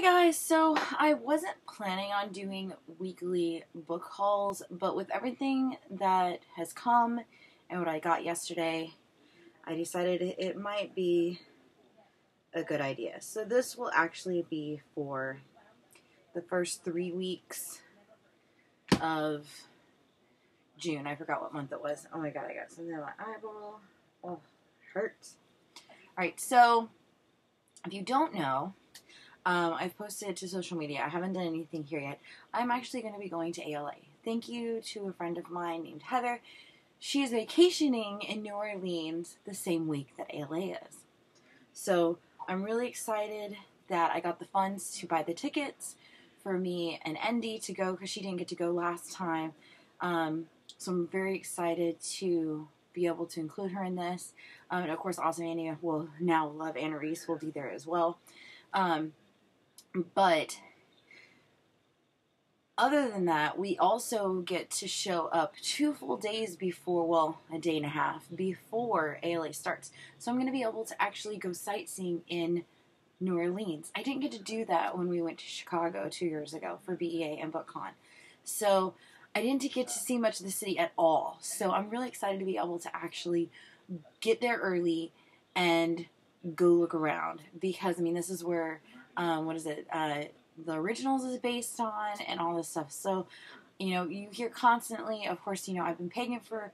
Hey guys, so I wasn't planning on doing weekly book hauls, but with everything that has come and what I got yesterday, I decided it might be a good idea. So this will actually be for the first 3 weeks of June. I forgot what month it was. Oh my god, I got something on my eyeball. Oh, hurts. Alright, so if you don't know, I've posted to social media. I haven't done anything here yet. I'm actually going to be going to ALA. Thank you to a friend of mine named Heather. She is vacationing in New Orleans the same week that ALA is. So I'm really excited that I got the funds to buy the tickets for me and Andy to go because she didn't get to go last time. So I'm very excited to be able to include her in this. And of course, Awesome Annie will now love Anna Reese will be there as well. But other than that, we also get to show up 2 full days before, well, a day and a half before ALA starts. So I'm going to be able to actually go sightseeing in New Orleans. I didn't get to do that when we went to Chicago 2 years ago for BEA and BookCon. So I didn't get to see much of the city at all. So I'm really excited to be able to actually get there early and go look around. Because, I mean, this is where, the Originals is based on and all this stuff. So, you know, you hear constantly, of course, you know, I've been pagan for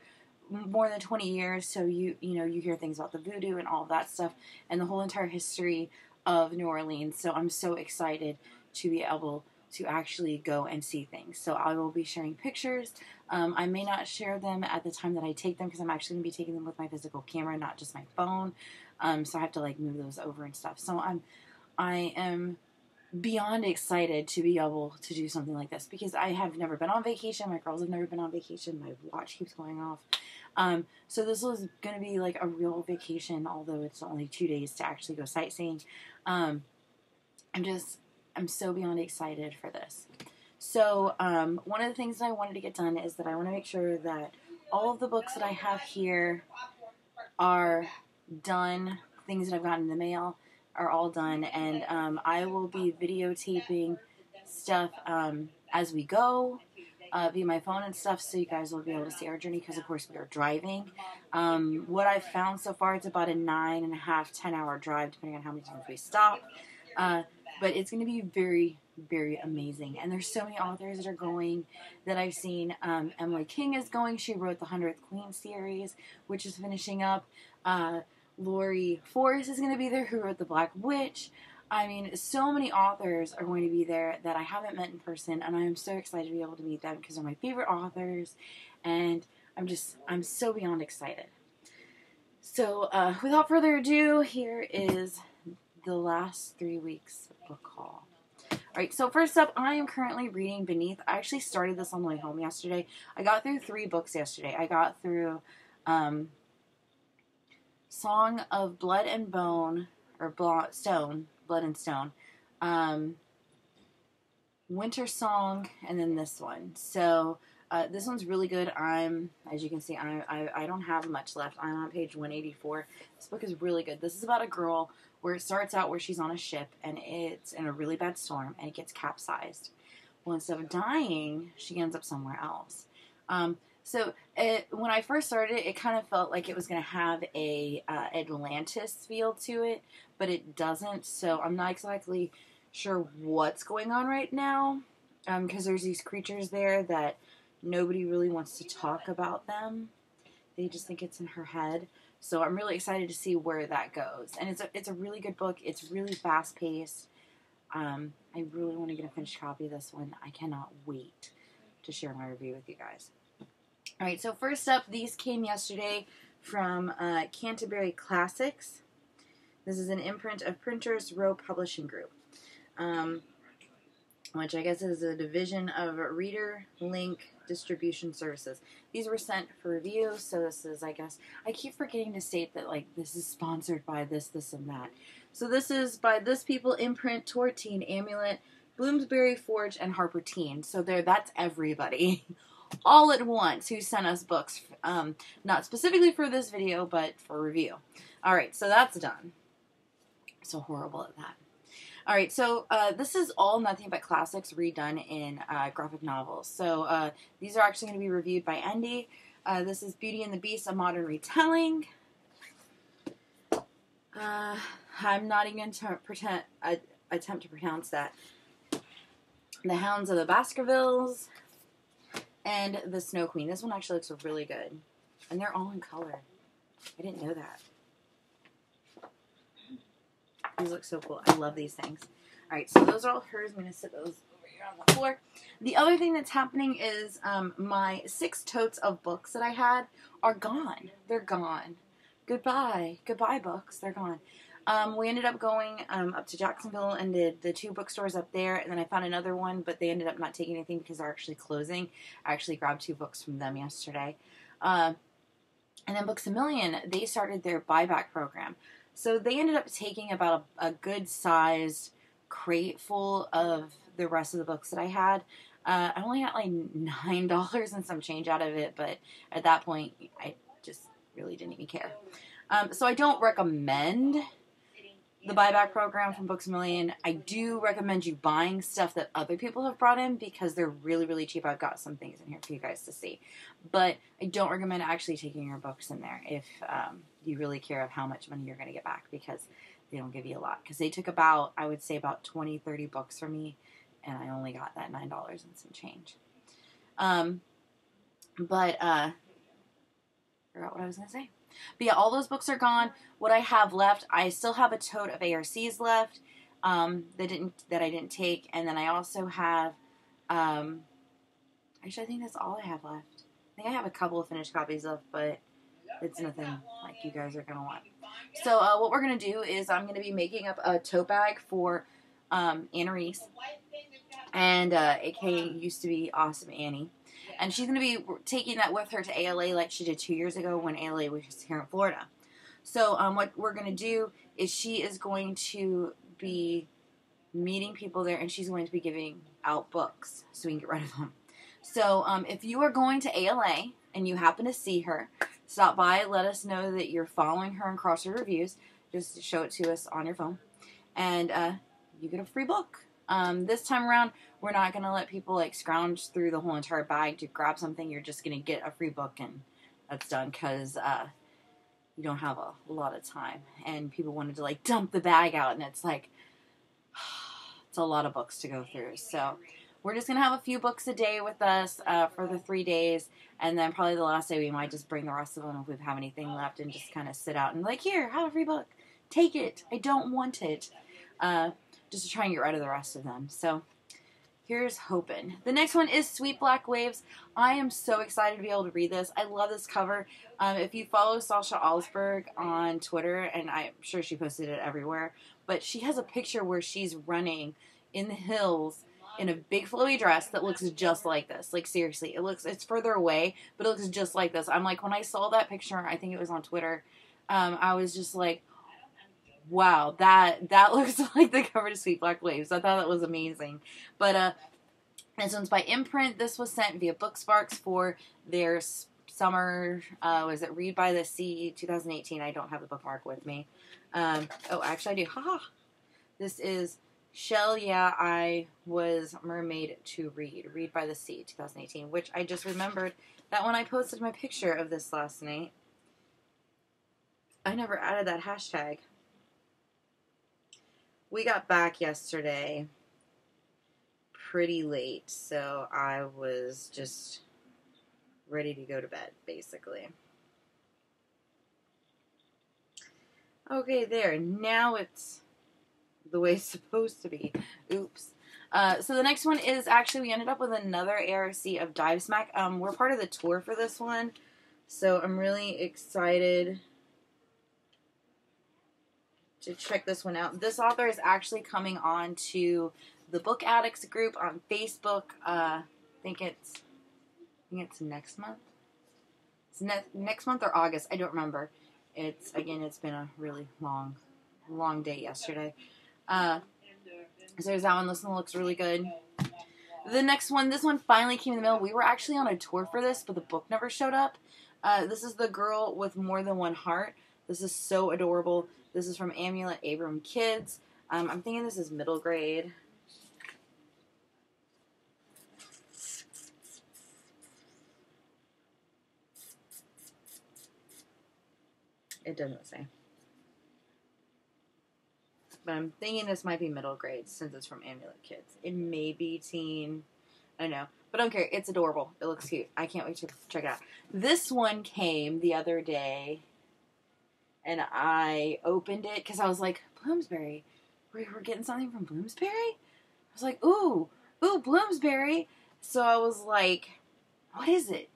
more than 20 years, so you hear things about the voodoo and all of that stuff and the whole entire history of New Orleans. So I'm so excited to be able to actually go and see things. So I will be sharing pictures. I may not share them at the time that I take them because I'm actually going to be taking them with my physical camera, not just my phone. So I have to like move those over and stuff. So I am beyond excited to be able to do something like this because I have never been on vacation. My girls have never been on vacation. My watch keeps going off. So this was going to be like a real vacation, although it's only 2 days to actually go sightseeing. I'm so beyond excited for this. So one of the things that I wanted to get done is that I want to make sure that all of the books that I have here are done. Things that I've gotten in the mail are all done, and I will be videotaping stuff as we go via my phone and stuff, so you guys will be able to see our journey because of course we are driving. What I've found so far, it's about a 9.5, 10-hour drive depending on how many times we stop, but it's going to be very, very amazing. And there's so many authors that are going that I've seen. Emily King is going. She wrote the 100th Queen series, which is finishing up. Lori Forrest is going to be there, who wrote The Black Witch. I mean, so many authors are going to be there that I haven't met in person, and I am so excited to be able to meet them because they're my favorite authors, and I'm so beyond excited. So, without further ado, here is the last 3 weeks of book haul. Alright, so first up, I am currently reading Beneath. I actually started this on the way home yesterday. I got through 3 books yesterday. I got through, Song of Blood and Bone, or Blood and Stone, Winter Song, and then this one. So, this one's really good. As you can see, I don't have much left. I'm on page 184. This book is really good. This is about a girl where it starts out where she's on a ship, and it's in a really bad storm, and it gets capsized. Well, instead of dying, she ends up somewhere else. So when I first started it kind of felt like it was going to have a Atlantis feel to it, but it doesn't. So I'm not exactly sure what's going on right now, because there's these creatures there that nobody really wants to talk about them. They just think it's in her head. So I'm really excited to see where that goes. And it's a really good book. It's really fast paced. I really want to get a finished copy of this one. I cannot wait to share my review with you guys. Alright, so first up, these came yesterday from Canterbury Classics. This is an imprint of Printers Row Publishing Group, which I guess is a division of Reader Link Distribution Services. These were sent for review, so this is, I guess, I keep forgetting to state that, like, this is sponsored by this, and that. So this is by This People Imprint, Tortine, Amulet, Bloomsbury Forge, and Harper Teen. So that's everybody. All at once who sent us books, not specifically for this video, but for review. Alright, so that's done. So horrible at that. Alright, so this is all Nothing But Classics redone in graphic novels. So these are actually going to be reviewed by Andy. This is Beauty and the Beast, a modern retelling. I'm not even going to attempt to pronounce that. The Hounds of the Baskervilles and the Snow Queen. This one actually looks really good. And they're all in color. I didn't know that. These look so cool. I love these things. Alright, so those are all hers. I'm going to sit those over here on the floor. The other thing that's happening is my 6 totes of books that I had are gone. They're gone. Goodbye. Goodbye, books. They're gone. We ended up going up to Jacksonville and did the 2 bookstores up there, and then I found another one, but they ended up not taking anything because they're actually closing. I actually grabbed 2 books from them yesterday. And then Books A Million, they started their buyback program. So they ended up taking about a good-sized crate full of the rest of the books that I had. I only got like $9 and some change out of it, but at that point, I just really didn't even care. So I don't recommend the buyback program from Books A Million. I do recommend you buying stuff that other people have brought in because they're really, really cheap. I've got some things in here for you guys to see. But I don't recommend actually taking your books in there if you really care of how much money you're going to get back, because they don't give you a lot. Because they took about, I would say about 20, 30 books from me, and I only got that $9 and some change. Forgot what I was going to say. But yeah, all those books are gone. What I have left, I still have a tote of ARCs left that I didn't take, and then I also have. Actually, I think that's all I have left. I think I have a couple of finished copies left, but it's nothing like you guys are gonna want. So what we're gonna do is I'm gonna be making up a tote bag for Anna Reese, and AKA used to be Awesome Annie. And she's going to be taking that with her to ALA like she did 2 years ago when ALA was here in Florida. So what we're going to do is she is going to be meeting people there, and she's going to be giving out books so we can get rid of them. So if you are going to ALA and you happen to see her, stop by, let us know that you're following her in Crossword Reviews. Just show it to us on your phone. And you get a free book. This time around, we're not going to let people like scrounge through the whole entire bag to grab something. You're just going to get a free book and that's done, because you don't have a lot of time. And people wanted to like dump the bag out, and it's like, it's a lot of books to go through. So we're just going to have a few books a day with us for the 3 days. And then probably the last day we might just bring the rest of them if we have anything left and just kind of sit out and like, here, have a free book. Take it. I don't want it. Just to try and get rid of the rest of them. So here's hoping. The next one is Sweet Black Waves. I am so excited to be able to read this. I love this cover. If you follow Sasha Alsberg on Twitter, and I'm sure she posted it everywhere, but she has a picture where she's running in the hills in a big flowy dress that looks just like this. Like seriously, it's further away, but it looks just like this. I'm like, when I saw that picture, I think it was on Twitter, I was just like, wow, that looks like the cover to Sweet Black Waves. I thought that was amazing. But this one's by Imprint. This was sent via Booksparks for their summer, was it Read by the Sea 2018? I don't have the bookmark with me. Oh, actually I do. Haha. This is Shell, Yeah, I Was Mermaid to Read by the Sea 2018, which I just remembered that when I posted my picture of this last night, I never added that hashtag. We got back yesterday pretty late, so I was just ready to go to bed, basically. Okay, there. Now it's the way it's supposed to be. Oops. So the next one is actually, we ended up with another ARC of Dive Smack. We're part of the tour for this one, so I'm really excited to check this one out. This author is actually coming on to the Book Addicts group on Facebook. I think it's next month. It's next month or August. I don't remember. It's been a really long day yesterday. So there's that one. This one looks really good. The next one, this one finally came in the mail. We were actually on a tour for this, but the book never showed up. This is The Girl with More Than One Heart. This is so adorable. This is from Amulet Abram Kids. I'm thinking this is middle grade. It doesn't say. But I'm thinking this might be middle grade since it's from Amulet Kids. It may be teen. I don't know. But I don't care. It's adorable. It looks cute. I can't wait to check it out. This one came the other day. And I opened it because I was like, Bloomsbury. We're getting something from Bloomsbury? I was like, ooh, Bloomsbury. So I was like, what is it?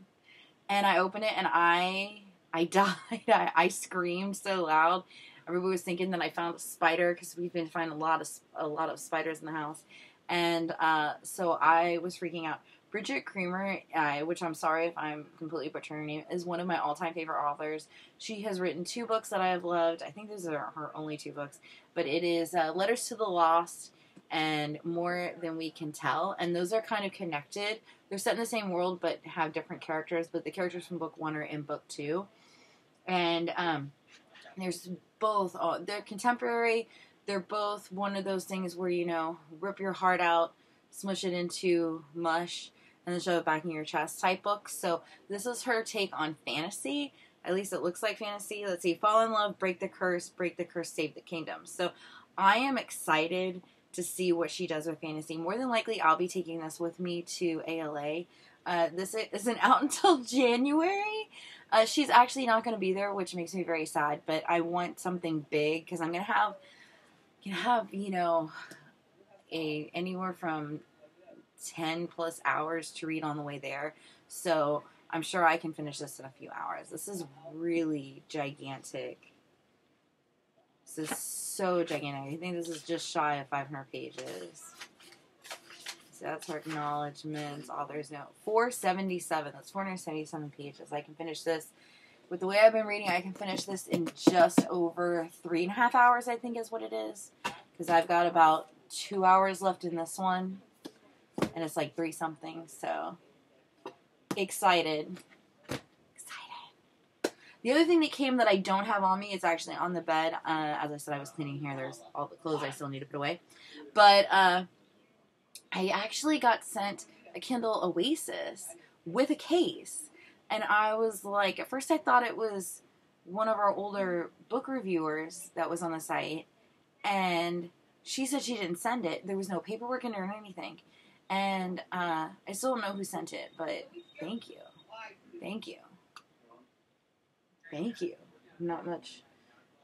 And I opened it and I died. I screamed so loud. Everybody was thinking that I found a spider because we've been finding a lot of spiders in the house. And so I was freaking out. Bridget Creamer, which I'm sorry if I'm completely butchering her name, is one of my all-time favorite authors. She has written 2 books that I have loved. I think these are her only 2 books. But it is Letters to the Lost and More Than We Can Tell. And those are kind of connected. They're set in the same world but have different characters. But the characters from book 1 are in book 2. And there's both. They're contemporary. They're both one of those things where, you know, rip your heart out, smush it into mush, and then shove it back in your chest type books. So this is her take on fantasy. At least it looks like fantasy. Let's see. Fall in love, break the curse, save the kingdom. So I am excited to see what she does with fantasy. More than likely, I'll be taking this with me to ALA. This isn't out until January. She's actually not going to be there, which makes me very sad. But I want something big because I'm going to have, you know, anywhere from 10 plus hours to read on the way there. So I'm sure I can finish this in a few hours. This is really gigantic. This is so gigantic. I think this is just shy of 500 pages. So that's her acknowledgments, author's note. 477. That's 477 pages. I can finish this. With the way I've been reading, I can finish this in just over 3.5 hours, I think is what it is. Because I've got about 2 hours left in this one. And it's like 3 something. So, excited. The other thing that came that I don't have on me is actually on the bed. As I said, I was cleaning here. There's all the clothes I still need to put away. But I actually got sent a Kindle Oasis with a case. And I was like, at first I thought it was one of our older book reviewers that was on the site. And she said she didn't send it. There was no paperwork in it or anything. And I still don't know who sent it, but thank you. Thank you. Thank you. Not much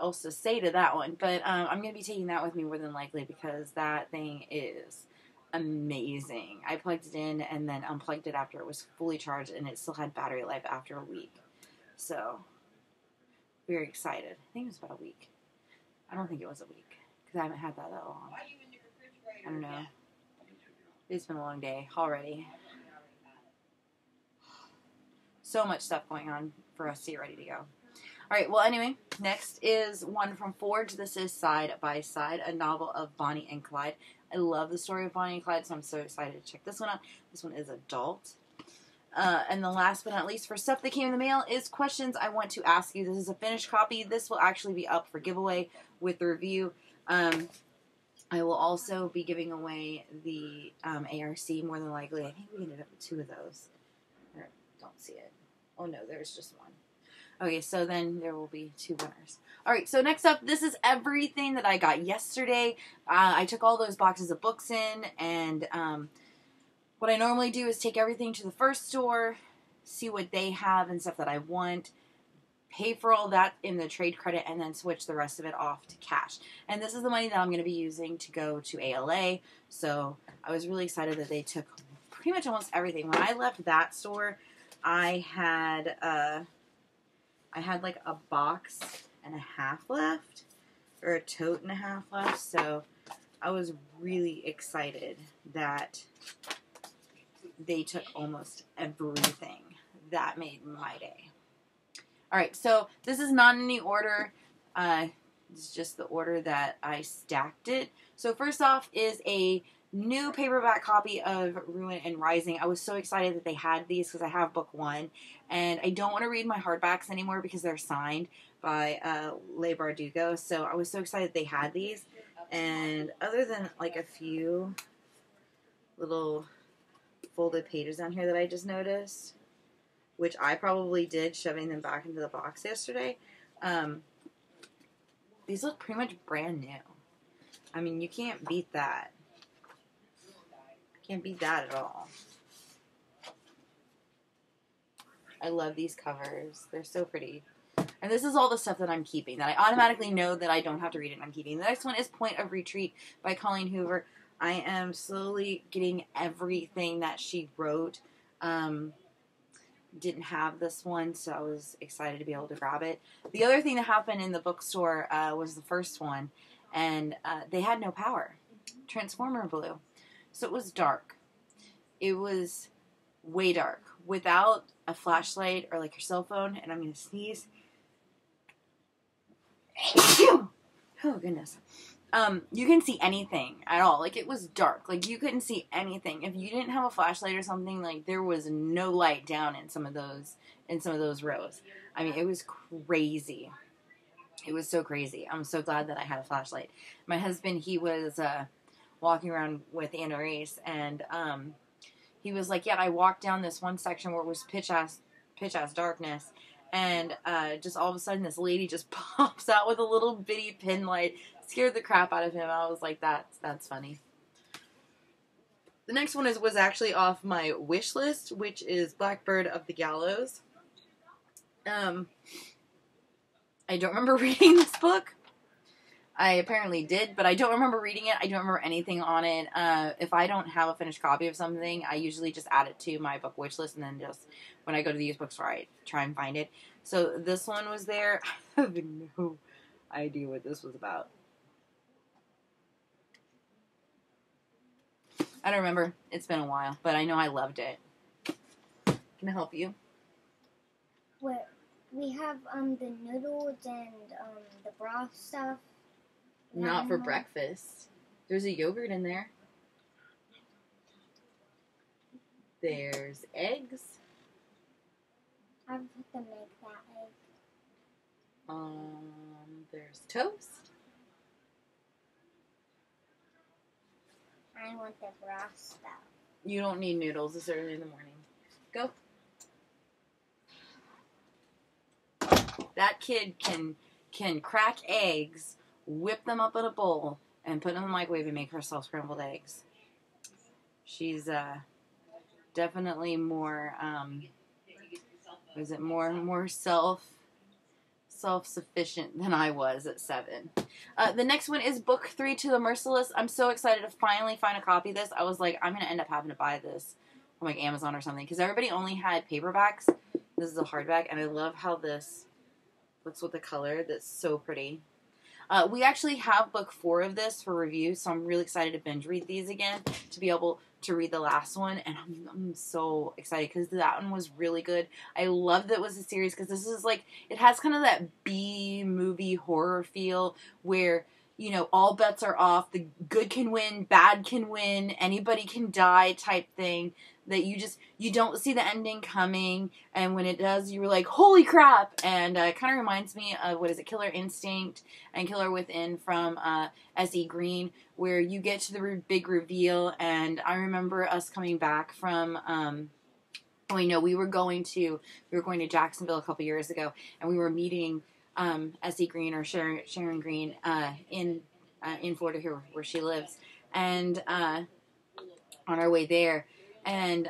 else to say to that one. But I'm going to be taking that with me more than likely because that thing is amazing. I plugged it in and then unplugged it after it was fully charged, and it still had battery life after a week. So, very excited. I think it was about a week. I don't think it was a week because I haven't had that long. I don't know. It's been a long day already. So much stuff going on for us to get ready to go. Alright, well anyway, next is one from Forge. This is Side by Side, a novel of Bonnie and Clyde. I love the story of Bonnie and Clyde, so I'm so excited to check this one out. This one is adult. And the last but not least for stuff that came in the mail is Questions I Want to Ask You. This is a finished copy. This will actually be up for giveaway with the review. I will also be giving away the ARC more than likely. I think we ended up with 2 of those. I don't see it. Oh no, there's just one. Okay, so then there will be 2 winners. Alright, so next up, this is everything that I got yesterday. I took all those boxes of books in, and what I normally do is take everything to the first store, see what they have and stuff that I want, pay for all that in the trade credit, and then switch the rest of it off to cash. And this is the money that I'm going to be using to go to ALA, so I was really excited that they took pretty much almost everything. When I left that store, I had like a box and a half left, or a tote and a half left, so I was really excited that they took almost everything. That made my day. Alright, so this is not in any order. It's just the order that I stacked it. So first off is a new paperback copy of Ruin and Rising. I was so excited that they had these because I have book 1. And I don't want to read my hardbacks anymore because they're signed by Leigh Bardugo. So I was so excited they had these. And other than like a few little folded pages down here that I just noticed, which I probably did shoving them back into the box yesterday, these look pretty much brand new. I mean, you can't beat that. Can't beat that at all. I love these covers. They're so pretty. And this is all the stuff that I'm keeping, that I automatically know that I don't have to read it and I'm keeping. The next one is Point of Retreat by Colleen Hoover. I am slowly getting everything that she wrote. Didn't have this one, so I was excited to be able to grab it. The other thing that happened in the bookstore was the first one, and they had no power. Transformer Blue. So it was dark. It was way dark. Without a flashlight or like your cell phone, and I'm going to sneeze. Oh, goodness. You can see anything at all. Like, it was dark. Like, you couldn't see anything. If you didn't have a flashlight or something, like, there was no light down in some of those rows. I mean, it was crazy. It was so crazy. I'm so glad that I had a flashlight. My husband, he was walking around with Anna Race, and he was like, yeah, I walked down this one section where it was pitch ass darkness, and just all of a sudden this lady just pops out with a little bitty pin light. Scared the crap out of him. I was like, that's funny. The next one was actually off my wish list, which is Blackbird of the Gallows. I don't remember reading this book. I apparently did, but I don't remember reading it. I don't remember anything on it. If I don't have a finished copy of something, I usually just add it to my book wish list, and then just when I go to the used bookstore, I try and find it. So this one was there. I have no idea what this was about. I don't remember. It's been a while, but I know I loved it. Can I help you? What? We have the noodles and the broth stuff. Not for breakfast. There's a yogurt in there. There's eggs. I have to make that egg. There's toast. I want the broth stuff. You don't need noodles this early in the morning. Go. That kid can crack eggs, whip them up in a bowl, and put them in the microwave and make herself scrambled eggs. She's definitely more more self-sufficient than I was at 7. The next one is Book 3, To the Merciless. I'm so excited to finally find a copy of this. I was like, I'm going to end up having to buy this from like Amazon or something, because everybody only had paperbacks. This is a hardback, and I love how this looks with the color. That's so pretty. We actually have book 4 of this for review, so I'm really excited to binge read these again, to be able to read the last one, and I'm so excited because that one was really good. I love that it was a series, because this is like, it has kind of that B-movie horror feel where, you know, all bets are off, the good can win, bad can win, anybody can die type thing, that you don't see the ending coming, and when it does, you're like, holy crap. And it kind of reminds me of, what is it, Killer Instinct and Killer Within from S.E. Green, where you get to the big reveal. And I remember us coming back from we were going to Jacksonville a couple years ago, and we were meeting S.E. Green, or Sharon Green, in Florida, here where she lives, and on our way there, and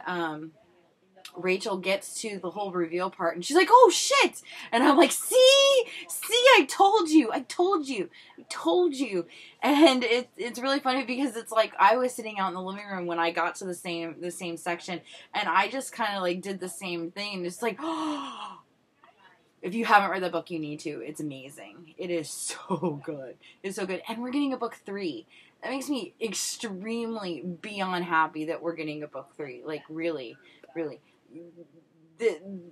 Rachel gets to the whole reveal part, and she's like, oh shit, and I'm like, see, I told you, and it's really funny, because it's like, I was sitting out in the living room when I got to the same section, and I just kind of like did the same thing, and it's like, oh, if you haven't read the book, you need to. It's amazing. It is so good. It's so good. And we're getting a book 3. That makes me extremely beyond happy that we're getting a book 3. Like, really, really.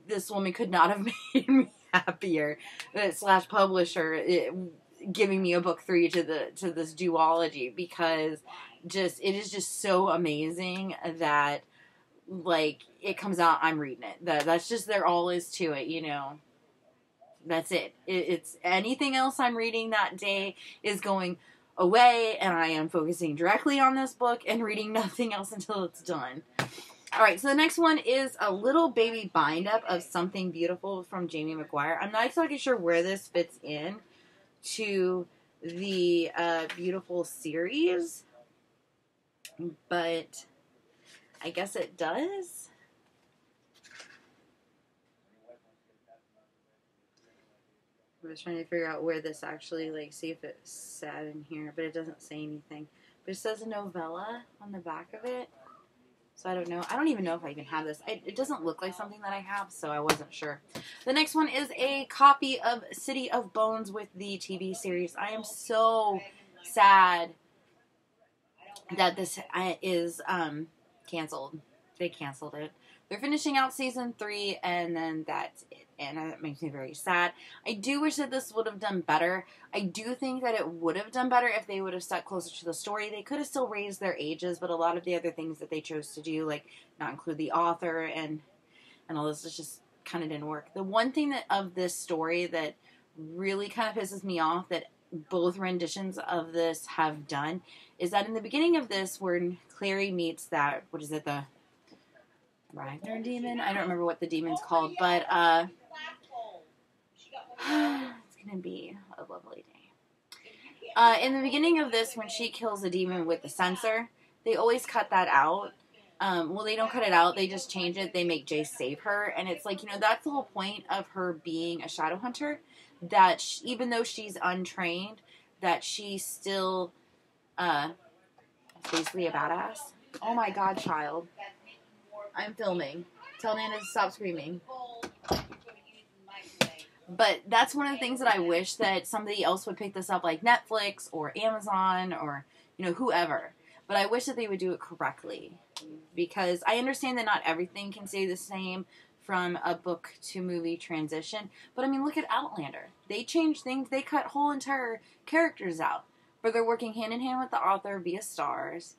This woman could not have made me happier. / publisher giving me a book 3 to this duology, because it is just so amazing that, like, it comes out, I'm reading it. That's just, there all is to it, you know. That's it. It's anything else I'm reading that day is going away, and I am focusing directly on this book and reading nothing else until it's done. Alright, so the next one is a little baby bind-up of Something Beautiful from Jamie McGuire. I'm not exactly sure where this fits in to the Beautiful series, but I guess it does. I was trying to figure out where this actually, like, see if it's sad in here, but it doesn't say anything. But it says a novella on the back of it. So I don't know. I don't even know if I even have this. It doesn't look like something that I have, so I wasn't sure. The next one is a copy of City of Bones with the TV series. I am so sad that this is canceled. They canceled it. They're finishing out season 3, and then that's it. And that makes me very sad. I do wish that this would have done better. I do think that it would have done better if they would have stuck closer to the story. They could have still raised their ages, but a lot of the other things that they chose to do, like not include the author and all this, just kind of didn't work. The one thing that of this story that really kind of pisses me off that both renditions of this have done is that in the beginning of this, when Clary meets that, what is it, the Ragnar demon? I don't remember what the demon's called, but it's gonna be a lovely day. In the beginning of this, when she kills a demon with the censer, they always cut that out. Well, they don't cut it out. They just change it. They make Jace save her. And it's like, that's the whole point of her being a shadow hunter. That even though she's untrained, that she's still basically a badass. Oh my god, child. I'm filming. Tell Nana to stop screaming. But that's one of the things that I wish that somebody else would pick this up, like Netflix or Amazon or, whoever. But I wish that they would do it correctly. Because I understand that not everything can stay the same from a book to movie transition. But I mean, look at Outlander. They changed things. They cut whole entire characters out. But they're working hand in hand with the author via stars.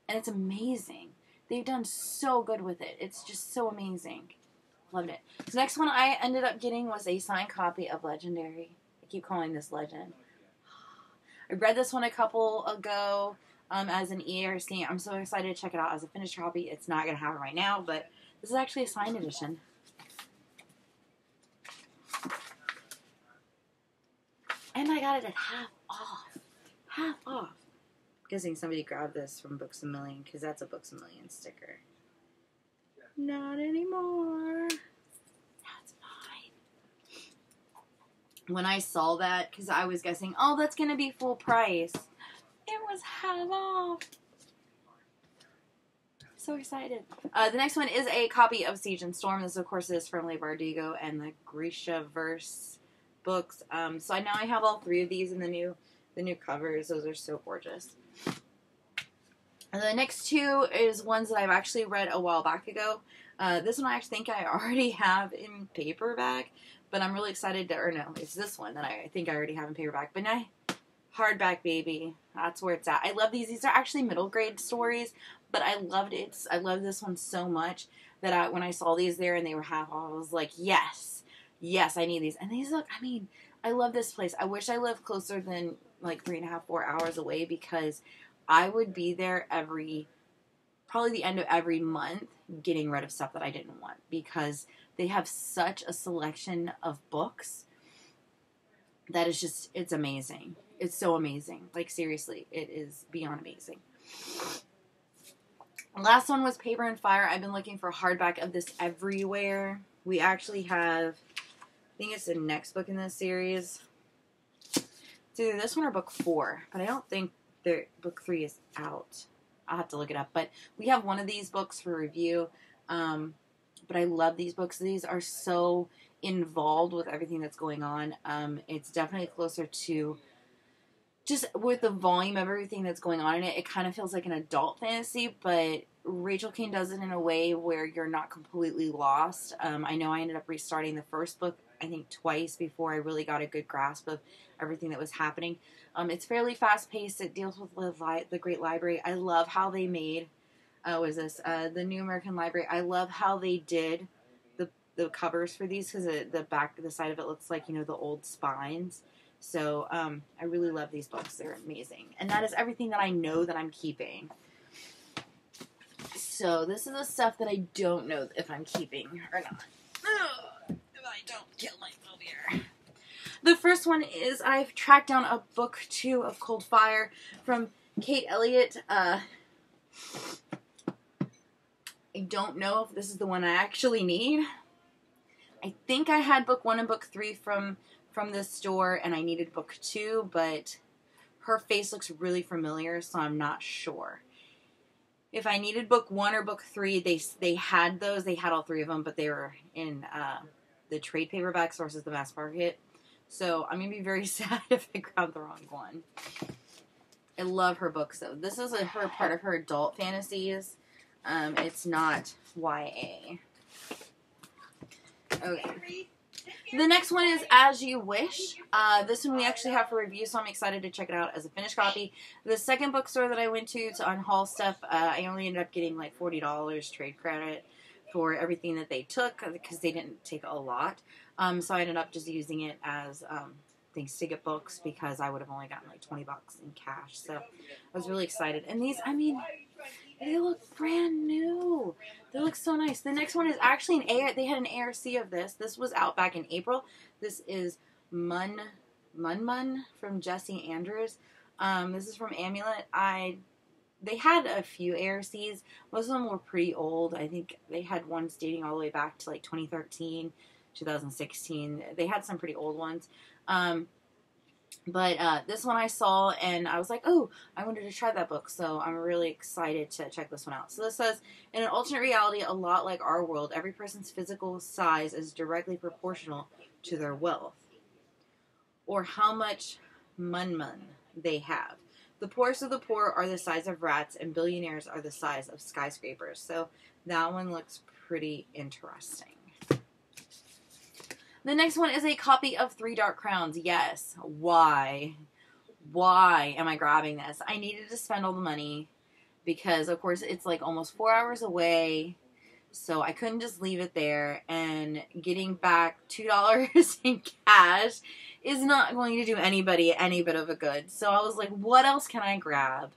And it's amazing. They've done so good with it. It's just so amazing. Loved it. The next one I ended up getting was a signed copy of Legendary. I keep calling this Legend. I read this one a couple ago as an ERC. I'm so excited to check it out as a finished copy. It's not going to have it right now, but this is actually a signed edition. And I got it at half off. Half off. I'm guessing somebody grabbed this from Books A Million because that's a Books A Million sticker. Not anymore. That's fine. When I saw that, because I was guessing, oh, that's going to be full price. It was half off. So excited. The next one is a copy of Siege and Storm. This, of course, is from Leigh Bardugo and the Grishaverse books. So now I have all 3 of these in the new covers. Those are so gorgeous. And the next 2 is ones that I've actually read a while back ago. This one I actually think I already have in paperback, but I'm really excited it's this one that I think I already have in paperback. But now, hardback, baby. That's where it's at. I love these. These are actually middle grade stories, but I loved it. I love this one so much that when I saw these there and they were half off, I was like, yes, I need these. And these look, I love this place. I wish I lived closer than like 3.5, 4 hours away because I would be there probably the end of every month getting rid of stuff that I didn't want because they have such a selection of books that is just, it's amazing. It's so amazing. Like, seriously, it is beyond amazing. Last one was Paper and Fire. I've been looking for a hardback of this everywhere. We actually have, I think it's the next book in this series. It's either this one or book 4, but I don't think book 3 is out. I'll have to look it up. But we have one of these books for review. But I love these books. These are so involved with everything that's going on. It's definitely closer to just with the volume of everything that's going on in it. It kind of feels like an adult fantasy, but Rachel King does it in a way where you're not completely lost. I know I ended up restarting the first book, I think twice before I really got a good grasp of everything that was happening. It's fairly fast-paced. It deals with the Great Library. I love how they made, the New American Library. I love how they did the covers for these because the side of it looks like, the old spines. So I really love these books. They're amazing. And that is everything that I know that I'm keeping. So this is the stuff that I don't know if I'm keeping or not. Ugh, if I don't kill myself here. The first one is I've tracked down a book 2 of Cold Fire from Kate Elliott. I don't know if this is the one I actually need. I think I had book 1 and book 3 from this store, and I needed book 2, but her face looks really familiar, so I'm not sure. If I needed book 1 or book 3, they had those. They had all 3 of them, but they were in the trade paperbacks versus the mass market. So I'm going to be very sad if I grab the wrong one. I love her books, though. This is her part of her adult fantasies. It's not YA. Okay. The next one is As You Wish. This one we actually have for review, so I'm excited to check it out as a finished copy. The second bookstore that I went to unhaul stuff, I only ended up getting like $40 trade credit for everything that they took because they didn't take a lot. So I ended up just using it as things to get books because I would have only gotten like $20 in cash. So I was really excited. And these, I mean, they look brand new. They look so nice. The next one is actually they had an ARC of this. This was out back in April. This is Mun from Jesse Andrews. This is from Amulet. They had a few ARCs. Most of them were pretty old. I think they had ones dating all the way back to like 2013, 2016. They had some pretty old ones. But this one I saw, and I was like, oh, I wanted to try that book, so I'm really excited to check this one out. So this says, in an alternate reality, a lot like our world, every person's physical size is directly proportional to their wealth, or how much mun they have. The poorest of the poor are the size of rats, and billionaires are the size of skyscrapers. So that one looks pretty interesting. The next one is a copy of Three Dark Crowns. Yes. Why? Why am I grabbing this? I needed to spend all the money because, of course, it's like almost 4 hours away. So I couldn't just leave it there. And getting back $2 in cash is not going to do anybody any bit of a good. So I was like, what else can I grab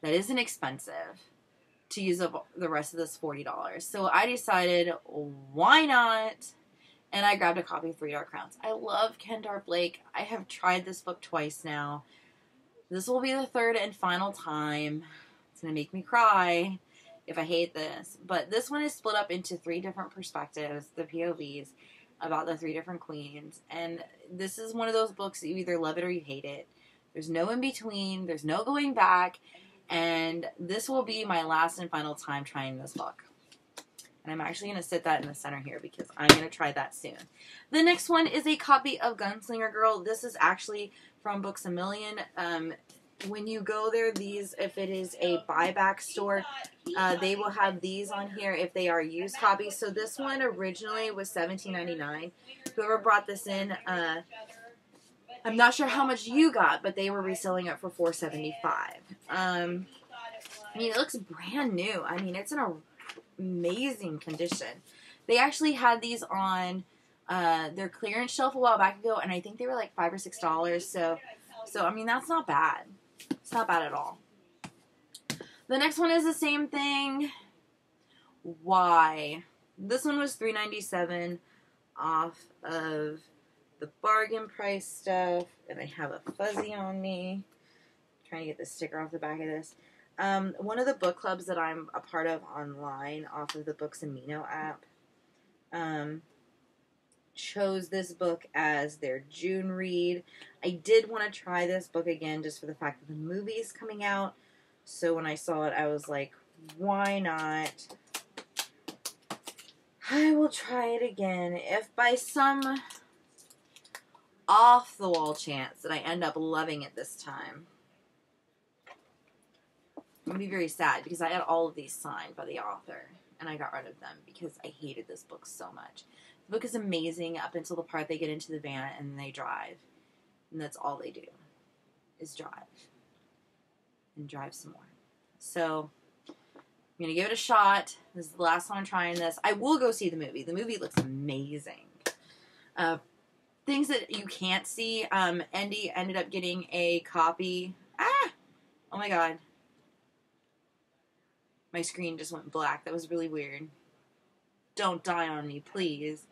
that isn't expensive to use up the rest of this $40? So I decided, why not? And I grabbed a copy of Three Dark Crowns. I love Kendar Blake. I have tried this book twice now. This will be the third and final time. It's going to make me cry if I hate this. But this one is split up into 3 different perspectives, the POVs, about the 3 different queens. And this is one of those books that you either love it or you hate it. There's no in between. There's no going back. And this will be my last and final time trying this book. And I'm actually going to sit that in the center here because I'm going to try that soon. The next one is a copy of Gunslinger Girl. This is actually from Books A Million. When you go there, these, if it is a buyback store, they will have these on here if they are used copies. So this one originally was $17.99. Whoever brought this in, I'm not sure how much you got, but they were reselling it for $4.75. I mean, it looks brand new. I mean, it's in a amazing condition. They actually had these on their clearance shelf a while back ago, and I think they were like $5 or $6. So I mean, that's not bad. It's not bad at all. The next one is the same thing. Why? This one was $3.97 off of the bargain price stuff, and I have a fuzzy on me. I'm trying to get the sticker off the back of this. One of the book clubs that I'm a part of online off of the Books Amino app chose this book as their June read. I did want to try this book again just for the fact that the movie is coming out. So when I saw it, I was like, why not? I will try it again. If by some off-the-wall chance that I end up loving it this time, I'm going to be very sad because I had all of these signed by the author and I got rid of them because I hated this book so much. The book is amazing up until the part they get into the van and they drive. And that's all they do is drive. And drive some more. So, I'm going to give it a shot. This is the last time I'm trying this. I will go see the movie. The movie looks amazing. things that you can't see, Andy ended up getting a copy. Oh my god. My screen just went black. That was really weird. Don't die on me, please.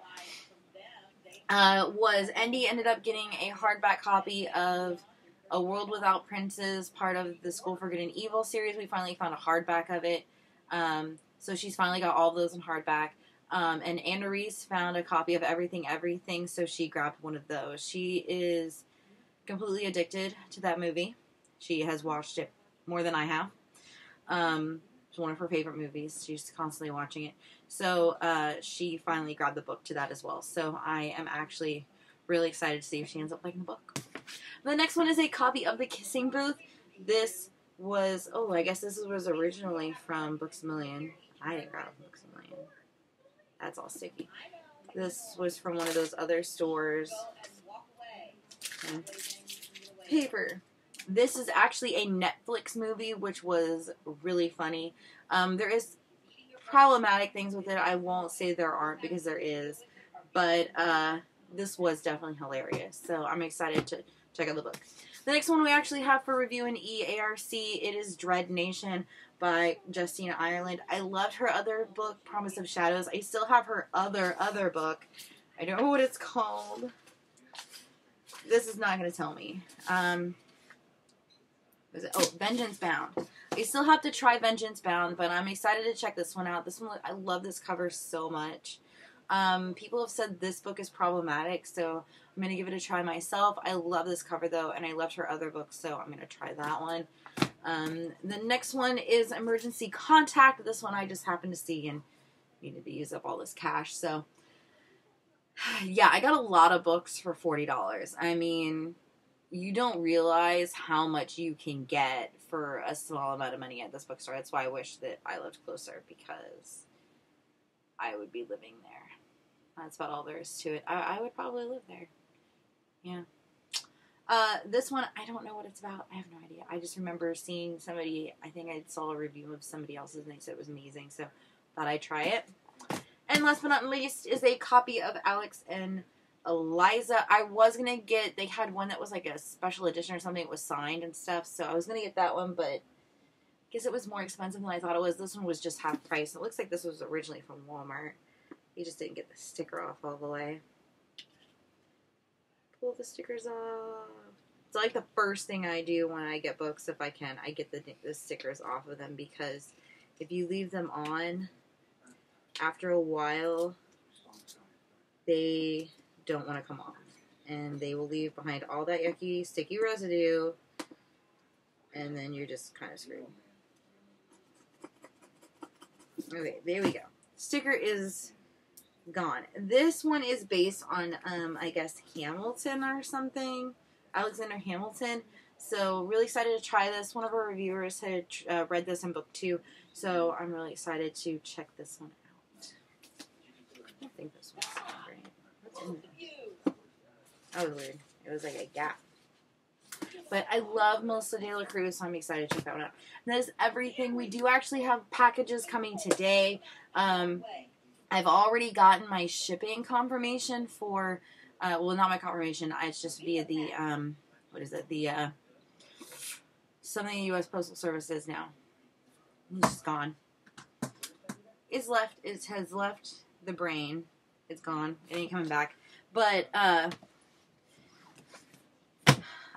Andy ended up getting a hardback copy of A World Without Princes, part of the School for Good and Evil series. We finally found a hardback of it. So she's finally got all of those in hardback. And Anna Reese found a copy of Everything, so she grabbed one of those. She is completely addicted to that movie. She has watched it more than I have. It's one of her favorite movies. She's constantly watching it. So she finally grabbed the book to that as well. So I am actually really excited to see if she ends up liking the book. The next one is a copy of The Kissing Booth. This was, I guess this was originally from Books A Million. I didn't grab it from Books A Million. That's all sticky. This was from one of those other stores. Okay. Paper. This is actually a Netflix movie, which was really funny. There is problematic things with it. I won't say there aren't, because there is. But this was definitely hilarious. So I'm excited to check out the book. The next one we actually have for review in EARC, it is Dread Nation by Justina Ireland. I loved her other book, Promise of Shadows. I still have her other book. I don't know what it's called. This is not going to tell me. Vengeance Bound. I still have to try Vengeance Bound, but I'm excited to check this one out. This one, I love this cover so much. People have said this book is problematic, so I'm going to give it a try myself. I love this cover, though, and I loved her other books, so I'm going to try that one. The next one is Emergency Contact. This one I just happened to see and needed to use up all this cash, so yeah, I got a lot of books for $40. I mean, you don't realize how much you can get for a small amount of money at this bookstore. That's why I wish that I lived closer, because I would be living there. That's about all there is to it. I would probably live there. Yeah. This one, I don't know what it's about. I have no idea. I just remember seeing somebody, I think I saw a review of somebody else's and they said it was amazing, so thought I'd try it. And last but not least is a copy of Alex and Eliza. I was going to get, they had one that was like a special edition or something. It was signed and stuff, so I was going to get that one, but I guess it was more expensive than I thought it was. This one was just half price. It looks like this was originally from Walmart. You just didn't get the sticker off all the way. Pull the stickers off. It's like the first thing I do when I get books, if I can. I get the stickers off of them, because if you leave them on, after a while, they don't want to come off. And they will leave behind all that yucky, sticky residue, and then you're just kind of screwed. Okay, there we go. Sticker is gone. This one is based on, I guess, Hamilton or something. Alexander Hamilton. So, really excited to try this. One of our reviewers had read this in book 2. So, I'm really excited to check this one out. I don't think this one's right. What's in there? That was weird. It was like a gap. But I love Melissa De La Cruz, so I'm excited to check that one out. And that is everything. We do actually have packages coming today. I've already gotten my shipping confirmation for, well, not my confirmation. It's just via the, what is it? The, something the U.S. Postal Service is now. It's just gone. It has left the brain. It's gone. It ain't coming back. But,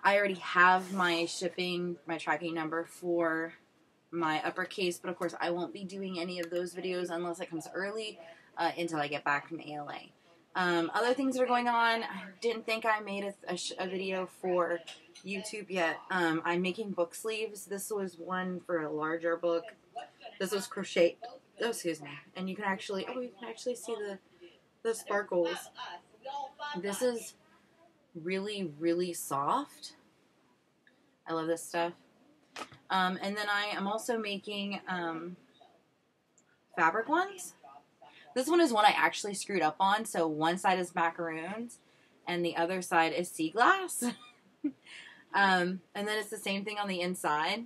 I already have my shipping, my tracking number for my uppercase, but of course I won't be doing any of those videos unless it comes early, until I get back from ALA. Other things that are going on, I didn't think I made a video for YouTube yet. I'm making book sleeves. This was one for a larger book. This was crochet. Oh, excuse me. And you can actually, see the sparkles. This is really, really soft. I love this stuff. And then I am also making fabric ones. This one is one I actually screwed up on. So one side is macaroons and the other side is sea glass. And then it's the same thing on the inside.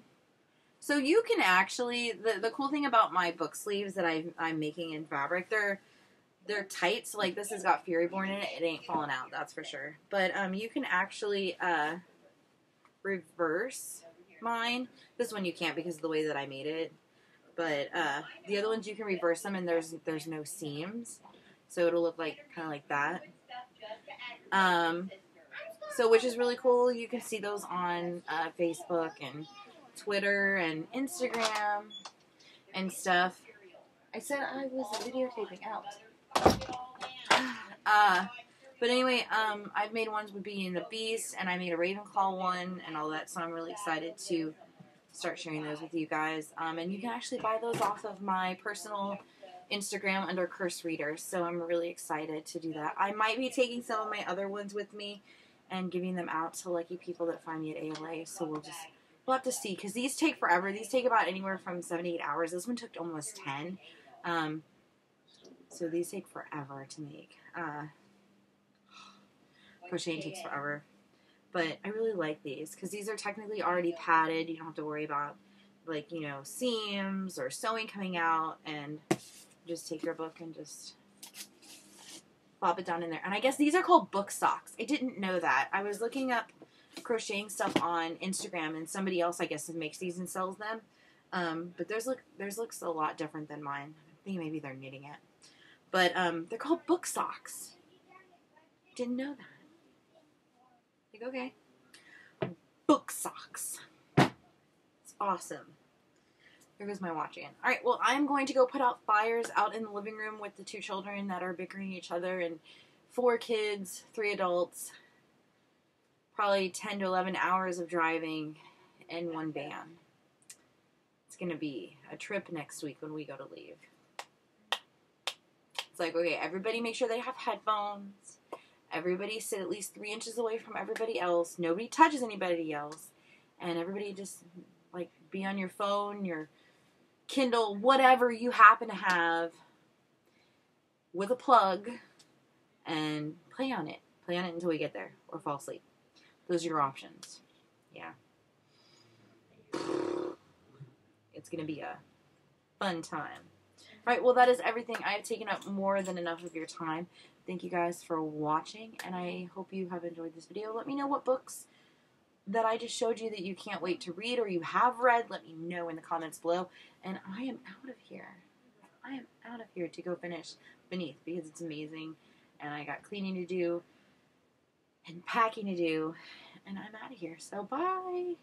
So you can actually, the cool thing about my book sleeves that I'm making in fabric, they're tight, so like this has got Furyborn in it. It ain't falling out, that's for sure. But you can actually reverse mine. This one you can't because of the way that I made it. But the other ones you can reverse them, and there's no seams, so it'll look like kind of like that. So which is really cool. You can see those on Facebook and Twitter and Instagram and stuff. I said I was videotaping out. But anyway, I've made ones with Beauty and the Beast, and I made a Ravenclaw one and all that, so I'm really excited to start sharing those with you guys. And you can actually buy those off of my personal Instagram under Curse Readers, so I'm really excited to do that. I might be taking some of my other ones with me and giving them out to lucky people that find me at ALA, so we'll have to see, because these take forever. These take about anywhere from 7 to 8 hours. This one took almost 10. So these take forever to make. Crocheting takes forever. But I really like these, because these are technically already padded. You don't have to worry about, like, you know, seams or sewing coming out, and just take your book and just plop it down in there. And I guess these are called book socks. I didn't know that. I was looking up crocheting stuff on Instagram, and somebody else, I guess, makes these and sells them. But theirs looks a lot different than mine. I think maybe they're knitting it. But they're called book socks. Didn't know that. Like, okay. Book socks. It's awesome. There goes my watch again. Alright, well, I'm going to go put out fires out in the living room with the 2 children that are bickering each other, and 4 kids, 3 adults, probably 10 to 11 hours of driving, and 1 van. It's going to be a trip next week when we go to leave. It's like, okay, everybody make sure they have headphones. Everybody sit at least 3 inches away from everybody else. Nobody touches anybody else. And everybody just, like, be on your phone, your Kindle, whatever you happen to have, with a plug, and play on it. Play on it until we get there, or fall asleep. Those are your options. Yeah. It's going to be a fun time. Right, well, that is everything. I have taken up more than enough of your time. Thank you guys for watching, and I hope you have enjoyed this video. Let me know what books that I just showed you that you can't wait to read or you have read. Let me know in the comments below. And I am out of here. I am out of here to go finish Beneath, because it's amazing, and I got cleaning to do and packing to do, and I'm out of here. So bye.